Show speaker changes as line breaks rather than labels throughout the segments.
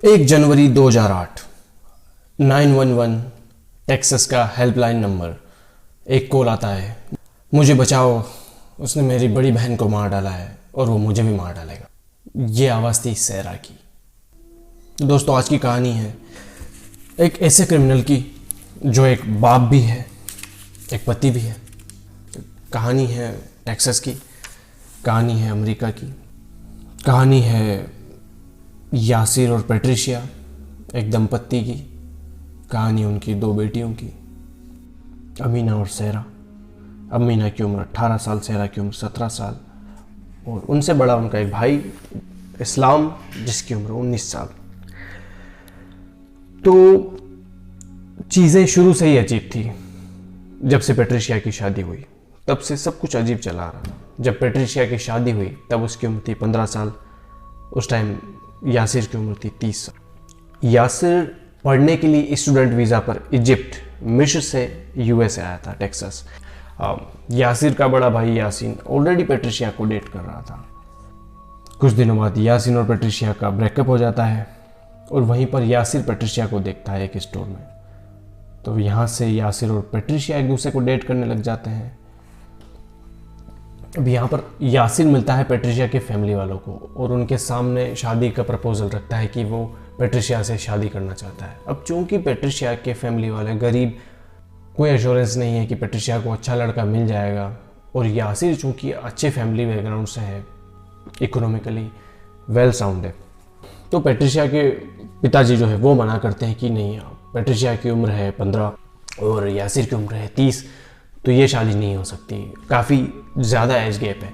1 जनवरी 2008, 911 Texas का helpline number. एक call आता है, मुझे बचाओ, उसने मेरी बड़ी बहन को मार डाला है और वो मुझे भी मार डालेगा। ये आवाज़ थी सैरा की। तो दोस्तों, आज की कहानी है एक ऐसे क्रिमिनल की जो एक बाप भी है, एक पति भी है। कहानी है टेक्सास की, कहानी है अमेरिका की, कहानी है यासिर और पैट्रिशिया, एक दंपत्ति की कहानी, उनकी 2 बेटियों की, अमीना और सैरा। अमीना की उम्र 18 साल, सैरा की उम्र 17 साल, और उनसे बड़ा उनका एक भाई इस्लाम, जिसकी उम्र 19 साल। तो चीज़ें शुरू से ही अजीब थी। जब से पैट्रिशिया की शादी हुई तब से सब कुछ अजीब चला आ रहा था। जब पैट्रिशिया की शादी हुई तब उसकी उम्र थी 15 साल। उस टाइम यासिर की उम्र थी 30 साल। यासिर पढ़ने के लिए स्टूडेंट वीज़ा पर इजिप्ट, मिस्र से यूएस आया था, टेक्सास। यासिर का बड़ा भाई यासीन ऑलरेडी पैट्रिशिया को डेट कर रहा था। कुछ दिनों बाद यासीन और पैट्रिशिया का ब्रेकअप हो जाता है और वहीं पर यासिर पैट्रिशिया को देखता है एक स्टोर में। तो यहाँ से यासिर और पैट्रिशिया एक दूसरे को डेट करने लग जाते हैं। अब यहाँ पर यासिर मिलता है पैट्रिशिया के फैमिली वालों को और उनके सामने शादी का प्रपोजल रखता है कि वो पैट्रिशिया से शादी करना चाहता है। अब चूंकि पैट्रिशिया के फैमिली वाले गरीब, कोई एश्योरेंस नहीं है कि पैट्रिशिया को अच्छा लड़का मिल जाएगा, और यासिर चूंकि अच्छे फैमिली बैकग्राउंड से है, इकोनॉमिकली वेल साउंड है, तो पैट्रिशिया के पिताजी जो है वो मना करते हैं कि नहीं, पैट्रिशिया की उम्र है 15 और यासिर की उम्र है 30, तो ये शादी नहीं हो सकती, काफ़ी ज़्यादा एज गैप है।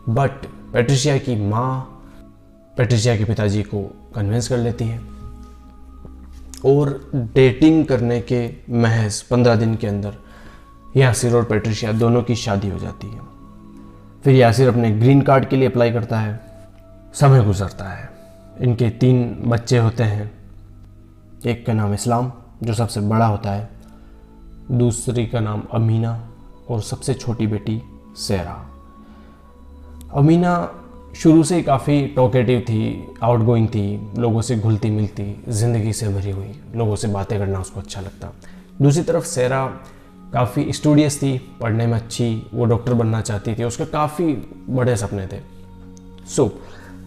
बट पैट्रिशिया की माँ पैट्रिशिया के पिताजी को कन्विंस कर लेती है और डेटिंग करने के महज 15 दिन के अंदर यासिर और पैट्रिशिया दोनों की शादी हो जाती है। फिर यासिर अपने ग्रीन कार्ड के लिए अप्लाई करता है। समय गुजरता है, इनके 3 बच्चे होते हैं। एक का नाम इस्लाम, जो सबसे बड़ा होता है, दूसरी का नाम अमीना और सबसे छोटी बेटी सैरा। अमीना शुरू से ही काफ़ी टॉकेटिव थी, आउटगोइंग थी, लोगों से घुलती मिलती, ज़िंदगी से भरी हुई, लोगों से बातें करना उसको अच्छा लगता। दूसरी तरफ सैरा काफ़ी स्टूडियस थी, पढ़ने में अच्छी, वो डॉक्टर बनना चाहती थी, उसके काफ़ी बड़े सपने थे।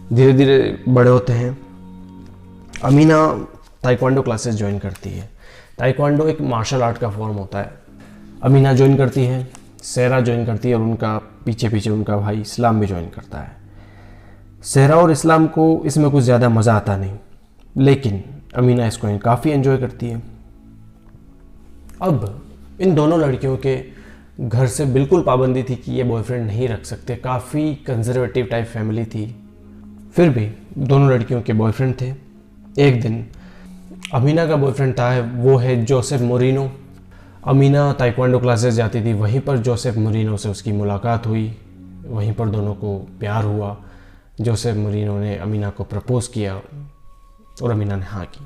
धीरे धीरे बड़े होते हैं। अमीना ताइक्वांडो क्लासेस ज्वाइन करती है। ताइक्वांडो एक मार्शल आर्ट का फॉर्म होता है। अमीना ज्वाइन करती है, सैरा ज्वाइन करती है और उनका पीछे पीछे उनका भाई इस्लाम भी ज्वाइन करता है। सैरा और इस्लाम को इसमें कुछ ज़्यादा मज़ा आता नहीं, लेकिन अमीना इसको काफ़ी एंजॉय करती है। अब इन दोनों लड़कियों के घर से बिल्कुल पाबंदी थी कि ये बॉयफ्रेंड नहीं रख सकते, काफ़ी कंजर्वेटिव टाइप फैमिली थी। फिर भी दोनों लड़कियों के बॉयफ्रेंड थे। एक दिन अमीना का बॉयफ्रेंड था, वो है Joseph Moreno. Amina taekwondo classes जाती थी, वहीं पर जोसेफ मोरिनो से उसकी मुलाकात हुई, वहीं पर दोनों को प्यार हुआ। जोसेफ मोरिनो ने अमीना को प्रपोज किया और अमीना ने हाँ की।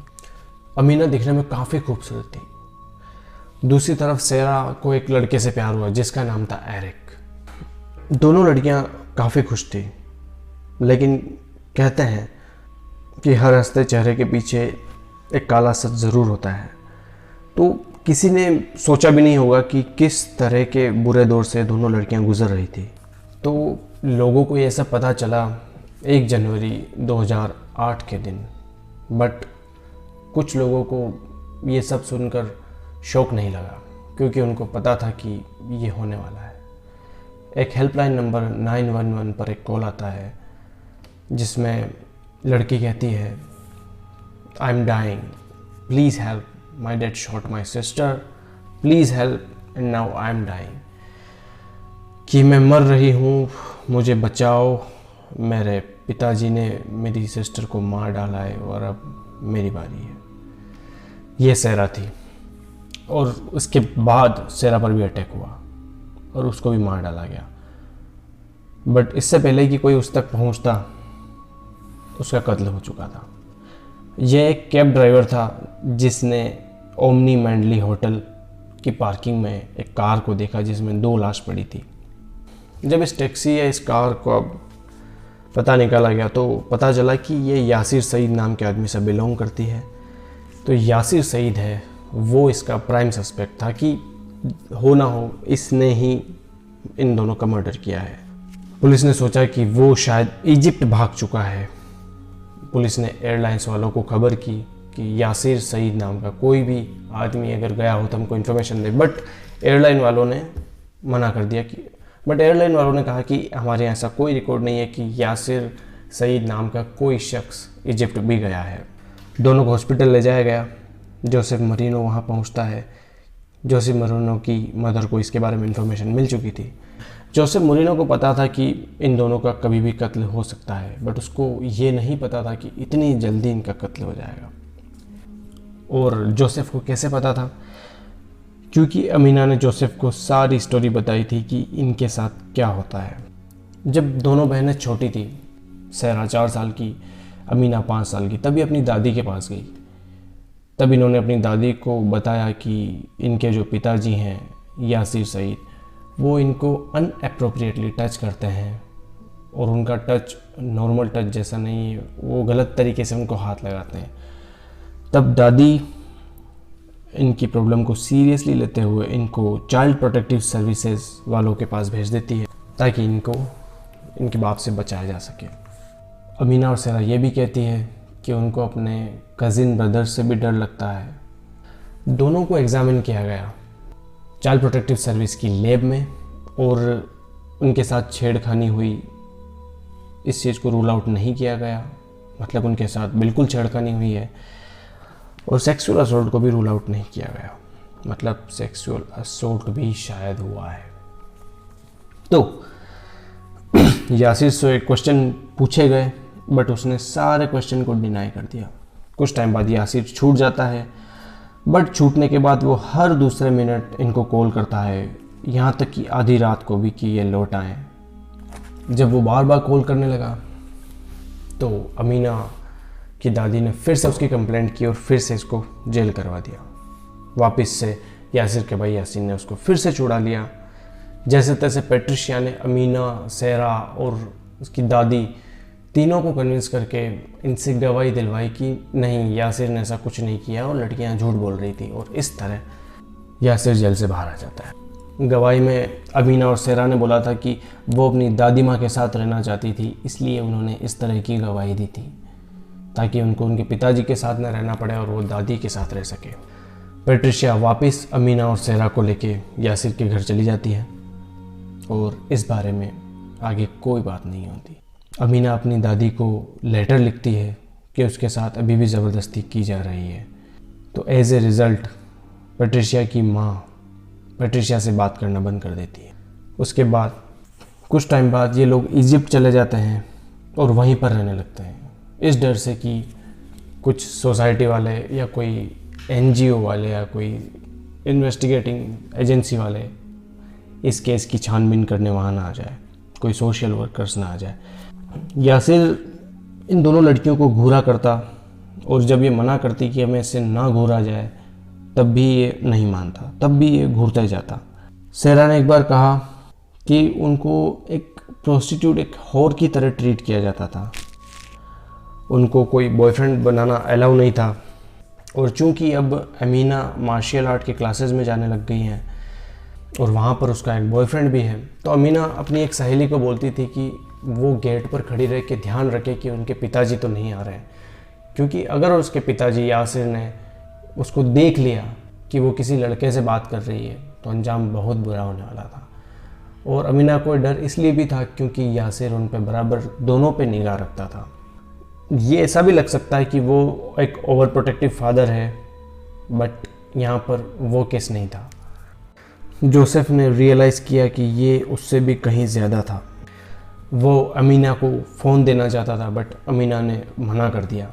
अमीना दिखने में काफ़ी खूबसूरत थी। दूसरी तरफ सैरा को एक लड़के से प्यार हुआ जिसका नाम था एरिक। दोनों लड़कियां काफ़ी खुश थी, लेकिन कहते हैं कि हर हंसते चेहरे के पीछे एक काला सच ज़रूर होता है। तो किसी ने सोचा भी नहीं होगा कि किस तरह के बुरे दौर से दोनों लड़कियां गुजर रही थी। तो लोगों को ये सब पता चला 1 जनवरी 2008 के दिन। बट कुछ लोगों को ये सब सुनकर शौक नहीं लगा, क्योंकि उनको पता था कि ये होने वाला है। एक हेल्पलाइन नंबर 911 पर एक कॉल आता है जिसमें लड़की कहती है, I am dying, please help, my dad shot my sister, please help and now I am dying. कि मैं मर रही हूँ, मुझे बचाओ, मेरे पिताजी ने मेरी सिस्टर को मार डाला है और अब मेरी बारी है। ये सैरा थी, और उसके बाद सैरा पर भी अटैक हुआ और उसको भी मार डाला गया। बट इससे पहले कि कोई उस तक पहुंचता, उसका कत्ल हो चुका था। यह एक कैब ड्राइवर था जिसने ओमनी मैंडली होटल की पार्किंग में एक कार को देखा जिसमें 2 लाश पड़ी थी। जब इस टैक्सी या इस कार को अब पता निकाला गया तो पता चला कि ये यासिर सईद नाम के आदमी से बिलोंग करती है। तो यासिर सईद है वो इसका प्राइम सस्पेक्ट था कि हो ना हो इसने ही इन दोनों का मर्डर किया है। पुलिस ने सोचा कि वो शायद इजिप्ट भाग चुका है। पुलिस ने एयरलाइंस वालों को खबर की कि यासिर सईद नाम का कोई भी आदमी अगर गया हो तो हमको इन्फॉर्मेशन दे, बट एयरलाइन वालों ने मना कर दिया एयरलाइन वालों ने कहा कि हमारे यहाँ ऐसा कोई रिकॉर्ड नहीं है कि यासिर सईद नाम का कोई शख्स इजिप्ट भी गया है। दोनों को हॉस्पिटल ले जाया गया। जोसेफ मरीनो वहाँ पहुँचता है। जोसेफ मरीनो की मदर को इसके बारे में इन्फॉर्मेशन मिल चुकी थी। जोसेफ मरीनो को पता था कि इन दोनों का कभी भी कत्ल हो सकता है, बट उसको ये नहीं पता था कि इतनी जल्दी इनका कत्ल हो जाएगा। और जोसेफ को कैसे पता था? क्योंकि अमीना ने जोसेफ को सारी स्टोरी बताई थी कि इनके साथ क्या होता है। जब दोनों बहनें छोटी थी, सहरा 4 साल की, अमीना 5 साल की, तभी अपनी दादी के पास गई। तब इन्होंने अपनी दादी को बताया कि इनके जो पिताजी हैं यासिर सईद, वो इनको अनएप्रोप्रिएटली टच करते हैं और उनका टच नॉर्मल टच जैसा नहीं है, वो गलत तरीके से उनको हाथ लगाते हैं। तब दादी इनकी प्रॉब्लम को सीरियसली लेते हुए इनको चाइल्ड प्रोटेक्टिव सर्विसेज वालों के पास भेज देती है ताकि इनको इनके बाप से बचाया जा सके। अमीना और सहरा ये भी कहती है कि उनको अपने कज़िन ब्रदर से भी डर लगता है। दोनों को एग्ज़ामिन किया गया चाइल्ड प्रोटेक्टिव सर्विस की लैब में और उनके साथ छेड़खानी हुई, इस चीज़ को रूल आउट नहीं किया गया, मतलब उनके साथ बिल्कुल छेड़खानी हुई है। और सेक्सुअल असॉल्ट को भी रूल आउट नहीं किया गया, मतलब सेक्सुअल असॉल्ट भी शायद हुआ है। तो यासिर से क्वेश्चन पूछे गए बट उसने सारे क्वेश्चन को डिनाई कर दिया। कुछ टाइम बाद यासिर छूट जाता है, बट छूटने के बाद वो हर दूसरे मिनट इनको कॉल करता है, यहाँ तक कि आधी रात को भी कि ये लौट आए। जब वो बार बार कॉल करने लगा तो अमीना की दादी ने फिर से उसकी कंप्लेंट की और फिर से इसको जेल करवा दिया। वापस से यासिर के भाई यासिन ने उसको फिर से छुड़ा लिया। जैसे तैसे पेट्रिशिया ने अमीना, सहरा और उसकी दादी तीनों को कन्विंस करके इनसे गवाही दिलवाई कि नहीं, यासिर ने ऐसा कुछ नहीं किया और लड़कियां झूठ बोल रही थी। और इस तरह यासिर जेल से बाहर आ जाता है। गवाही में अमीना और सहरा ने बोला था कि वो अपनी दादी माँ के साथ रहना चाहती थी, इसलिए उन्होंने इस तरह की गवाही दी थी ताकि उनको उनके पिताजी के साथ न रहना पड़े और वो दादी के साथ रह सके। पेट्रिशिया वापस अमीना और सहरा को लेके यासिर के घर चली जाती है और इस बारे में आगे कोई बात नहीं होती। अमीना अपनी दादी को लेटर लिखती है कि उसके साथ अभी भी ज़बरदस्ती की जा रही है। तो एज ए रिज़ल्ट पेट्रिशिया की माँ पेट्रिशिया से बात करना बंद कर देती है। उसके बाद कुछ टाइम बाद ये लोग इजिप्ट चले जाते हैं और वहीं पर रहने लगते हैं, इस डर से कि कुछ सोसाइटी वाले या कोई एनजीओ वाले या कोई इन्वेस्टिगेटिंग एजेंसी वाले इस केस की छानबीन करने वहाँ ना आ जाए, कोई सोशल वर्कर्स ना आ जाए। यासिर इन दोनों लड़कियों को घूरा करता और जब ये मना करती कि हमें इससे ना घूरा जाए तब भी ये नहीं मानता, तब भी ये घूरता ही जाता। सहरा ने एक बार कहा कि उनको एक प्रोस्टिट्यूट, एक हॉर की तरह ट्रीट किया जाता था। उनको कोई बॉयफ्रेंड बनाना अलाउ नहीं था। और चूंकि अब अमीना मार्शल आर्ट के क्लासेस में जाने लग गई हैं और वहाँ पर उसका एक बॉयफ्रेंड भी है, तो अमीना अपनी एक सहेली को बोलती थी कि वो गेट पर खड़ी रह के ध्यान रखे कि उनके पिताजी तो नहीं आ रहे हैं, क्योंकि अगर उसके पिताजी यासिर ने उसको देख लिया कि वो किसी लड़के से बात कर रही है तो अंजाम बहुत बुरा होने वाला था। और अमीना को डर इसलिए भी था क्योंकि यासिर उन पर बराबर दोनों पे निगाह रखता था। ये ऐसा भी लग सकता है कि वो एक ओवर प्रोटेक्टिव फादर है, बट यहाँ पर वो केस नहीं था। जोसेफ ने रियलाइज़ किया कि ये उससे भी कहीं ज़्यादा था। वो अमीना को फ़ोन देना चाहता था बट अमीना ने मना कर दिया,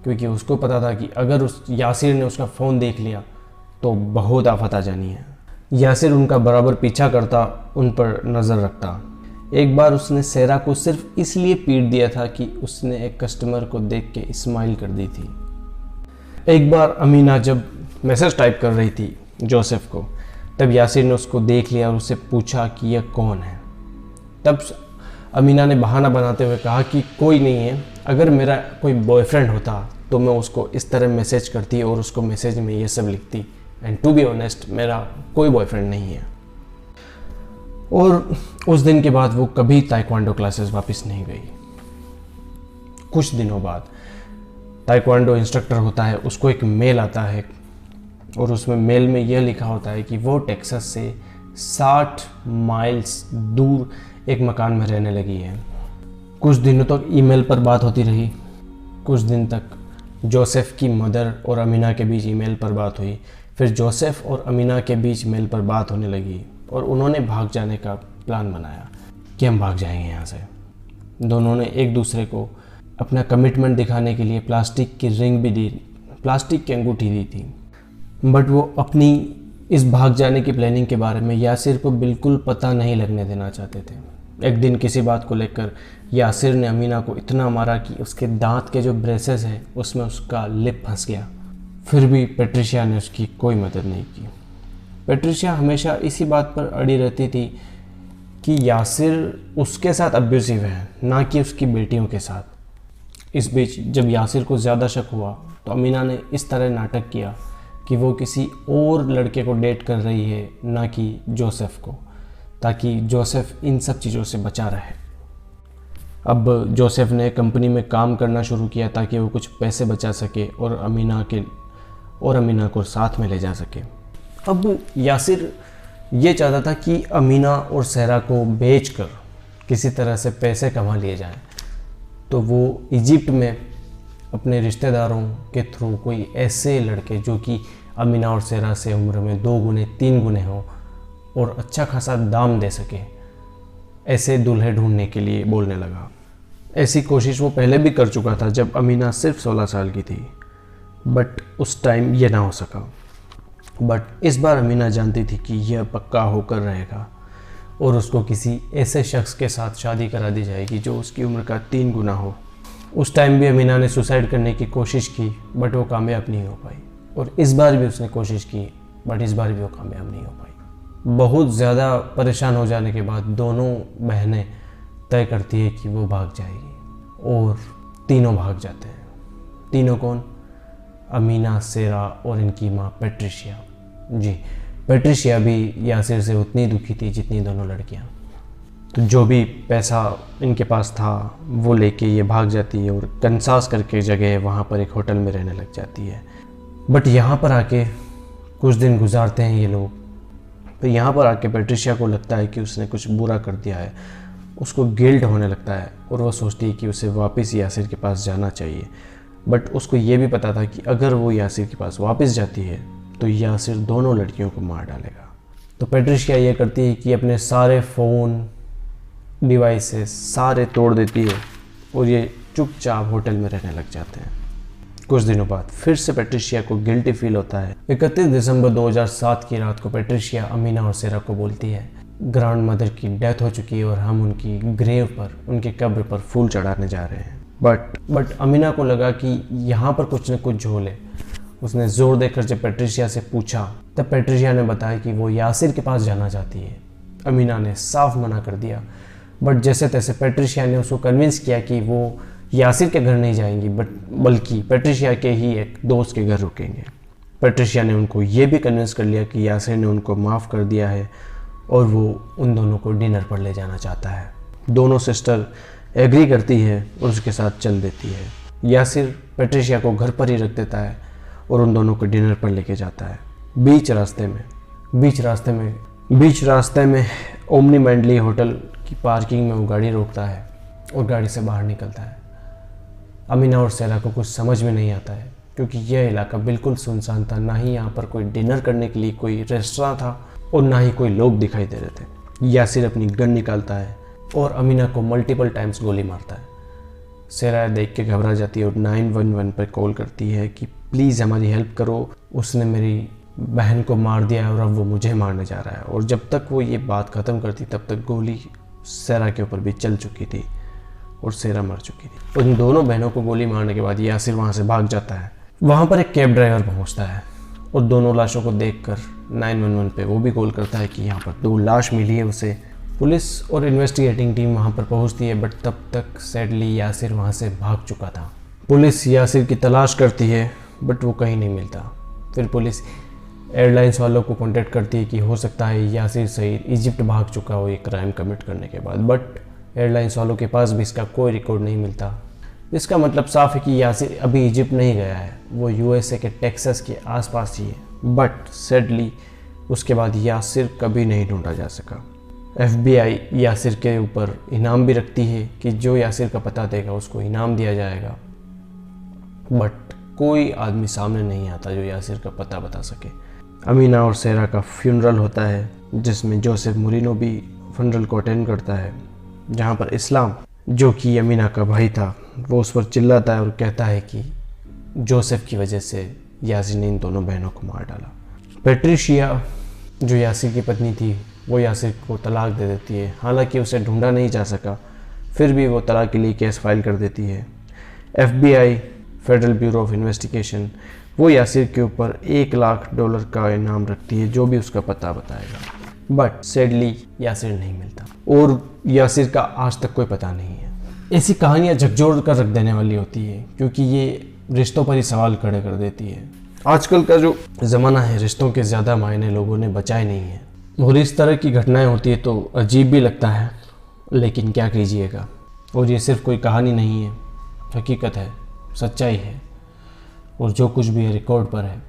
क्योंकि उसको पता था कि अगर उस यासिर ने उसका फ़ोन देख लिया तो बहुत आफत आ जानी है। यासिर उनका बराबर पीछा करता, उन पर नज़र रखता। एक बार उसने सहरा को सिर्फ इसलिए पीट दिया था कि उसने एक कस्टमर को देख के स्माइल कर दी थी। एक बार अमीना जब मैसेज टाइप कर रही थी जोसेफ को, तब यासिर ने उसको देख लिया और उससे पूछा कि यह कौन है। तब अमीना ने बहाना बनाते हुए कहा कि कोई नहीं है, अगर मेरा कोई बॉयफ्रेंड होता तो मैं उसको इस तरह मैसेज करती और उसको मैसेज में ये सब लिखती। एंड टू बी ऑनेस्ट, मेरा कोई बॉयफ्रेंड नहीं है। और उस दिन के बाद वो कभी ताइक्वांडो क्लासेस वापस नहीं गई। कुछ दिनों बाद ताइक्वांडो इंस्ट्रक्टर होता है, उसको एक मेल आता है और उसमें मेल में यह लिखा होता है कि वो टेक्सास से 60 माइल्स दूर एक मकान में रहने लगी है। कुछ दिनों तक ईमेल पर बात होती रही। कुछ दिन तक जोसेफ की मदर और अमीना के बीच ईमेल पर बात हुई। फिर जोसेफ और अमीना के बीच मेल पर बात होने लगी और उन्होंने भाग जाने का प्लान बनाया कि हम भाग जाएंगे यहाँ से। दोनों ने एक दूसरे को अपना कमिटमेंट दिखाने के लिए प्लास्टिक की रिंग भी दी, प्लास्टिक की अंगूठी दी थी। बट वो अपनी इस भाग जाने की प्लानिंग के बारे में यासिर को बिल्कुल पता नहीं लगने देना चाहते थे। एक दिन किसी बात को लेकर यासिर ने अमीना को इतना मारा कि उसके दांत के जो ब्रेसेस हैं उसमें उसका लिप फंस गया। फिर भी पेट्रिशिया ने उसकी कोई मदद नहीं की। पेट्रिशिया हमेशा इसी बात पर अड़ी रहती थी कि यासिर उसके साथ अब्यूसिव है, ना कि उसकी बेटियों के साथ। इस बीच जब यासिर को ज़्यादा शक हुआ तो अमीना ने इस तरह नाटक किया कि वो किसी और लड़के को डेट कर रही है, ना कि जोसेफ को, ताकि जोसेफ इन सब चीज़ों से बचा रहे। अब जोसेफ ने कंपनी में काम करना शुरू किया ताकि वो कुछ पैसे बचा सके और अमीना को साथ में ले जा सके। अब यासिर ये चाहता था कि अमीना और सहरा को बेचकर किसी तरह से पैसे कमा लिए जाएं। तो वो इजिप्ट में अपने रिश्तेदारों के थ्रू कोई ऐसे लड़के जो कि अमीना और सहरा से उम्र में 2 गुने 3 गुने हों और अच्छा खासा दाम दे सके, ऐसे दूल्हे ढूंढने के लिए बोलने लगा। ऐसी कोशिश वो पहले भी कर चुका था जब अमीना सिर्फ 16 साल की थी, बट उस टाइम ये ना हो सका। बट इस बार अमीना जानती थी कि यह पक्का होकर रहेगा और उसको किसी ऐसे शख्स के साथ शादी करा दी जाएगी जो उसकी उम्र का 3 गुना हो। उस टाइम भी अमीना ने सुसाइड करने की कोशिश की, बट वो कामयाब नहीं हो पाई। और इस बार भी उसने कोशिश की, बट इस बार भी वो कामयाब नहीं हो पाई। बहुत ज़्यादा परेशान हो जाने के बाद दोनों बहनें तय करती है कि वो भाग जाएगी और तीनों भाग जाते हैं। तीनों कौन? अमीना, सेरा और इनकी माँ पेट्रिशिया। जी, पेट्रिशिया भी यासिर से उतनी दुखी थी जितनी दोनों लड़कियाँ। तो जो भी पैसा इनके पास था वो लेके ये भाग जाती है और कंसास करके जगह है वहाँ पर एक होटल में रहने लग जाती है। बट यहाँ पर आके कुछ दिन गुजारते हैं ये लोग। तो यहाँ पर आके पेट्रिशिया को लगता है कि उसने कुछ बुरा कर दिया है, उसको गिल्ट होने लगता है और वो सोचती है कि उसे वापस यासिर के पास जाना चाहिए। बट उसको ये भी पता था कि अगर वो यासिर के पास वापस जाती है तो यासिर दोनों लड़कियों को मार डालेगा। तो पेट्रिशिया ये करती है कि अपने सारे फ़ोन डिवाइसेस सारे तोड़ देती है और ये चुपचाप होटल में रहने लग जाते हैं। कुछ दिनों बाद फिर से पेट्रिशिया को गिल्टी फील होता है। 31 दिसंबर 2007 की रात को पेट्रिशिया अमीना और सेरा को बोलती है, ग्रैंड मदर की डेथ हो चुकी है और हम उनकी ग्रेव पर, उनके कब्र पर फूल चढ़ाने जा रहे हैं। बट अमीना को लगा कि यहाँ पर कुछ न कुछ झोल है। उसने जोर देकर जब पेट्रिशिया से पूछा तब पेट्रिशिया ने बताया कि वो यासिर के पास जाना चाहती है। अमीना ने साफ मना कर दिया, बट जैसे तैसे पेट्रिशिया ने उसको कन्विंस किया कि वो यासिर के घर नहीं जाएंगी बल्कि पेट्रिशिया के ही एक दोस्त के घर रुकेंगे। पेट्रिशिया ने उनको ये भी कन्विंस कर लिया कि यासिर ने उनको माफ़ कर दिया है और वो उन दोनों को डिनर पर ले जाना चाहता है। दोनों सिस्टर एग्री करती है और उसके साथ चल देती है। यासिर पेट्रिशिया को घर पर ही रख देता है और उन दोनों को डिनर पर लेके जाता है। बीच रास्ते में ओमनी मैंडली होटल की पार्किंग में वो गाड़ी रोकता है और गाड़ी से बाहर निकलता है। अमीना और सेरा को कुछ समझ में नहीं आता है क्योंकि यह इलाका बिल्कुल सुनसान था। ना ही यहाँ पर कोई डिनर करने के लिए कोई रेस्टोरेंट था और ना ही कोई लोग दिखाई दे रहे थे। यासिर अपनी गन निकालता है और अमीना को मल्टीपल टाइम्स गोली मारता है। सेरा देख के घबरा जाती है और 911 पर कॉल करती है कि प्लीज़ हमारी हेल्प करो, उसने मेरी बहन को मार दिया है और अब वो मुझे मारने जा रहा है। और जब तक वो ये बात ख़त्म करती तब तक गोली सेरा के ऊपर भी चल चुकी थी और सेरा मर चुकी थी। उन दोनों बहनों को गोली मारने के बाद यासिर वहाँ से भाग जाता है। वहाँ पर एक कैब ड्राइवर पहुँचता है और दोनों लाशों को देखकर 911 पे वो भी कॉल करता है कि यहाँ पर 2 लाश मिली है उसे पुलिस और इन्वेस्टिगेटिंग टीम वहाँ पर पहुँचती है, बट तब तक सैडली यासिर वहाँ से भाग चुका था। पुलिस यासिर की तलाश करती है, बट वो कहीं नहीं मिलता। फिर पुलिस एयरलाइंस वालों को कांटेक्ट करती है कि हो सकता है यासिर सईद इजिप्ट भाग चुका हो ये क्राइम कमिट करने के बाद, बट एयरलाइंस वालों के पास भी इसका कोई रिकॉर्ड नहीं मिलता। इसका मतलब साफ है कि यासिर अभी इजिप्ट नहीं गया है, वो यूएसए के टेक्सास के आसपास ही है। बट सैडली उसके बाद यासिर कभी नहीं ढूंढा जा सका। FBI यासिर के ऊपर इनाम भी रखती है कि जो यासिर का पता देगा उसको इनाम दिया जाएगा, बट कोई आदमी सामने नहीं आता जो यासिर का पता बता सके। अमीना और सेरा का फ्यूनरल होता है, जिसमें जोसेफ मोरिनो भी फ्यूनरल को अटेंड करता है, जहाँ पर इस्लाम, जो कि अमीना का भाई था, वो उस पर चिल्लाता है और कहता है कि जोसेफ की वजह से यासिर ने इन दोनों बहनों को मार डाला। पेट्रिशिया, जो यासिर की पत्नी थी, वो यासिर को तलाक दे देती है। हालांकि उसे ढूंढा नहीं जा सका, फिर भी वो तलाक के लिए केस फाइल कर देती है। FBI federal bureau of investigation वो यासिर के ऊपर $1,00,000 का इनाम रखती है, जो भी उसका पता बताएगा। बट सैडली यासिर नहीं मिलता और यासिर का आज तक कोई पता नहीं है। ऐसी कहानियाँ झकझोर कर रख देने वाली होती है, क्योंकि ये रिश्तों पर ही सवाल खड़े कर देती है। आजकल का जो ज़माना है, रिश्तों के ज़्यादा मायने लोगों ने बचाए नहीं हैं, और इस तरह की घटनाएं होती है तो अजीब भी लगता है, लेकिन क्या कीजिएगा। और ये सिर्फ कोई कहानी नहीं है, हकीकत है, सच्चाई है, और जो कुछ भी है रिकॉर्ड पर है।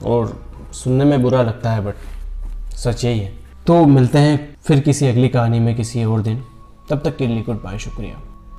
और सुनने में बुरा लगता है, बट सच यही है। तो मिलते हैं फिर किसी अगली कहानी में किसी और दिन। तब तक के लिए गुड बाय, शुक्रिया।